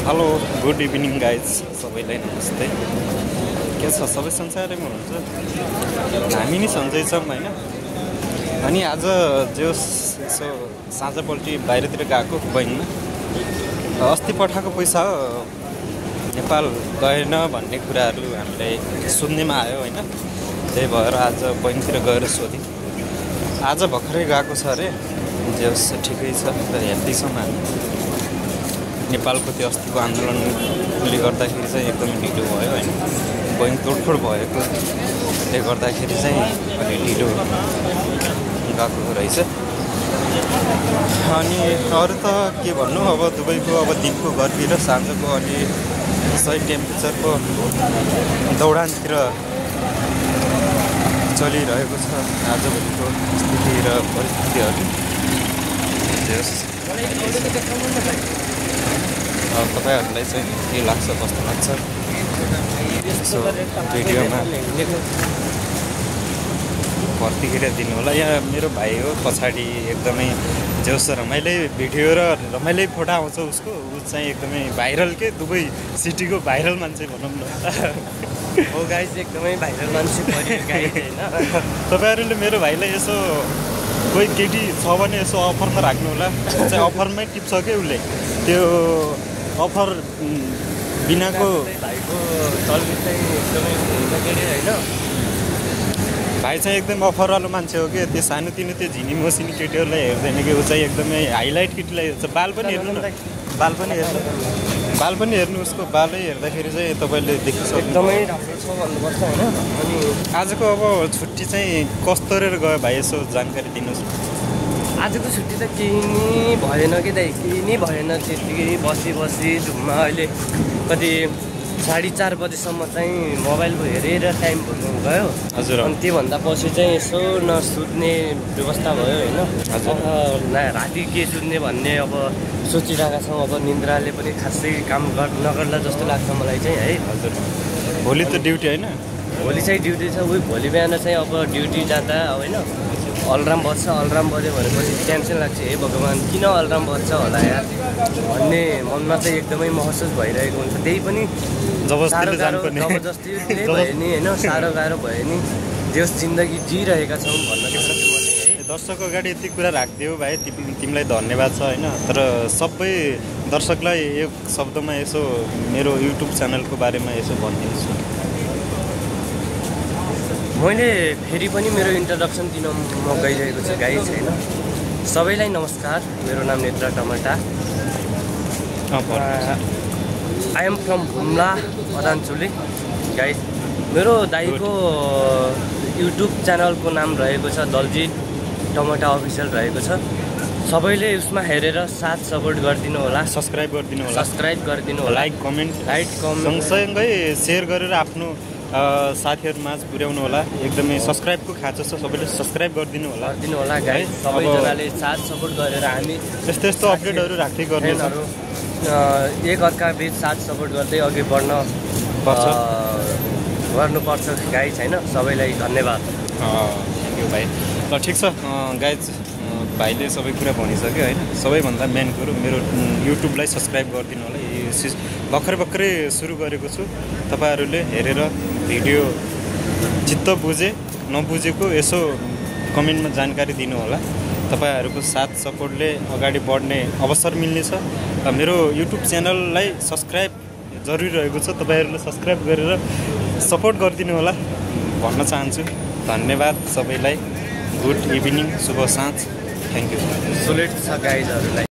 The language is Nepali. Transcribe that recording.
हेलो गुड इभिनिङ गाइज सबैलाई नमस्ते। के छ सबै संसारैमा हुनुहुन्छ, हामी नि सन्चै छौँ होइन। अनि आज जो यसो साँझपल्टि बाहिरतिर गएको बैङ्कमा, अस्ति पठाएको पैसा नेपाल गएन भन्ने कुराहरू हामीलाई सुन्नेमा आयो होइन। त्यही भएर आज बैङ्कतिर गएर सोधेँ। आज भर्खरै गएको छ अरे, जे ठिकै छ। हेर्दैछौँ हामी नेपालको त्यो अस्तिको आन्दोलनले गर्दाखेरि चाहिँ एकदमै ढिलो भयो होइन। बैङ्क तोडफोड भएकोले गर्दाखेरि चाहिँ अलि ढिलो गएको रहेछ। अनि अरू त के भन्नु, अब दुबईको अब दिनको गर्मी र साँझको अलि सही टेम्परेचरको दौडानतिर चलिरहेको छ आजभोलिको स्थिति र परिस्थितिहरू। तपाईँहरूलाई चाहिँ के लाग्छ, कस्तो लाग्छ यसो भिडियोमा प्रतिक्रिया दिनु होला। यहाँ मेरो भाइ हो पछाडि, एकदमै जोस रमाइलो भिडियो र रमाइलो फोटो आउँछ उसको। ऊ चाहिँ एकदमै भाइरल के, दुबई सिटीको भाइरल मान्छे भनौँ न। हो गाइस, एकदमै भाइरल मान्छे होइन। तपाईँहरूले मेरो भाइलाई यसो कोही केटी छ भने यसो अफरमा राख्नु होला। चाहिँ अफरमै टिप्छ क्या उसले, त्यो अफर बिनाको भाइको चल्ने चाहिँ एकदमै होइन। भाइ चाहिँ एकदम अफरवालो मान्छे हो कि। त्यो सानोतिनो त्यो झिनी मसिनी केटीहरूलाई हेर्दैन कि। ऊ चाहिँ एकदमै हाइलाइट केटीलाई हेर्छ। बाल पनि हेर्नु न, बाल पनि हेर्नु उसको बालै हेर्दाखेरि चाहिँ तपाईँले देखिसक्नु एकदमै राम्रो छ भन्नुपर्छ होइन। अनि आजको अब छुट्टी चाहिँ कस्तो गरेर गयो भाइ, यसो जानकारी दिनुहोस्। आजको छुट्टी त केही नि भएन कि दाइ, केही नि भएन। त्यतिकै बसी धुम्मा अहिले कति 4:30 बजेसम्म चाहिँ मोबाइलको हेरेर टाइम भुल्नु गयो। हजुर। अनि त्योभन्दा पछि चाहिँ यसो नसुत्ने व्यवस्था भयो होइन। राति के सुत्ने भन्ने अब सोचिरहेका छौँ। अब निन्द्राले पनि खासै काम नगर्ला जस्तो लाग्छ मलाई चाहिँ है। हजुर। भोलि त ड्युटी होइन? भोलि चाहिँ ड्युटी छ। उही भोलि बिहान चाहिँ अब ड्युटी जाँदा होइन अलार्म बज्छ। अलार्म बज्यो भनेपछि टेन्सन लाग्छ, हे भगवान् किन अलार्म बज्छ होला यार भन्ने मनमा चाहिँ एकदमै महसुस भइरहेको हुन्छ। त्यही पनि जबरजस्तीले भयो नि होइन, साह्रो गाह्रो भयो नि। देश जिन्दगी जिरहेका छौँ भन्न सक्छु म चाहिँ है। दर्शकको अगाडि यति कुरा राखिदियो भाइ, तिमीलाई धन्यवाद छ होइन। तर सबै दर्शकलाई एक शब्दमा यसो मेरो युट्युब च्यानलको बारेमा यसो भनिदिनुहोस्। मैले फेरि पनि मेरो इन्ट्रोडक्सन दिन म गइरहेको छु गाइस होइन। सबैलाई नमस्कार, मेरो नाम Netra Tamata. I am from Humla Adanchuli guys. मेरो दाइको युट्युब च्यानलको नाम रहेको छ दलजित टमाटा अफिसियल रहेको छ। सबैले उसमा हेरेर साथ सपोर्ट गरिदिनु होला, सब्सक्राइब गरिदिनु होला, लाइक कमेन्ट सँगसँगै सेयर गरेर आफ्नो साथीहरू माझ पुर्याउनु होला। एकदमै सब्सक्राइबको खाँचो छ, सबैले सब्सक्राइब गरिदिनु होला गाइस। सबैजनाले साथ सपोर्ट गरेर हामी यस्तो अपडेटहरू राख्दै गर्नेछौँ। एक अर्का बिच साथ सपोर्ट गर्दै अघि गर्नुपर्छ गाइस होइन। सबैलाई धन्यवाद। थ्याङ्क यू भाइ। ल ठिक छ गाइज, भाइले सबै कुरा भनिसक्यो होइन। सबैभन्दा मेन कुरो मेरो युट्युबलाई सब्सक्राइब गरिदिनु होला। भर्खरै सुरु गरेको छु। तपाईँहरूले हेरेर भिडियो चित्त बुझे नबुझेको यसो कमेन्टमा जानकारी दिनु होला। तपाईँहरूको साथ सपोर्टले अगाडि बढ्ने अवसर मिल्नेछ। मेरो युट्युब च्यानललाई सब्सक्राइब जरुरी रहेको छ। तपाईँहरूले सब्सक्राइब गरेर सपोर्ट गरिदिनु होला भन्न चाहन्छु। धन्यवाद सबैलाई। गुड इभिनिङ, शुभ साँझ। Thank you. सुलेट छ गाइजहरूलाई।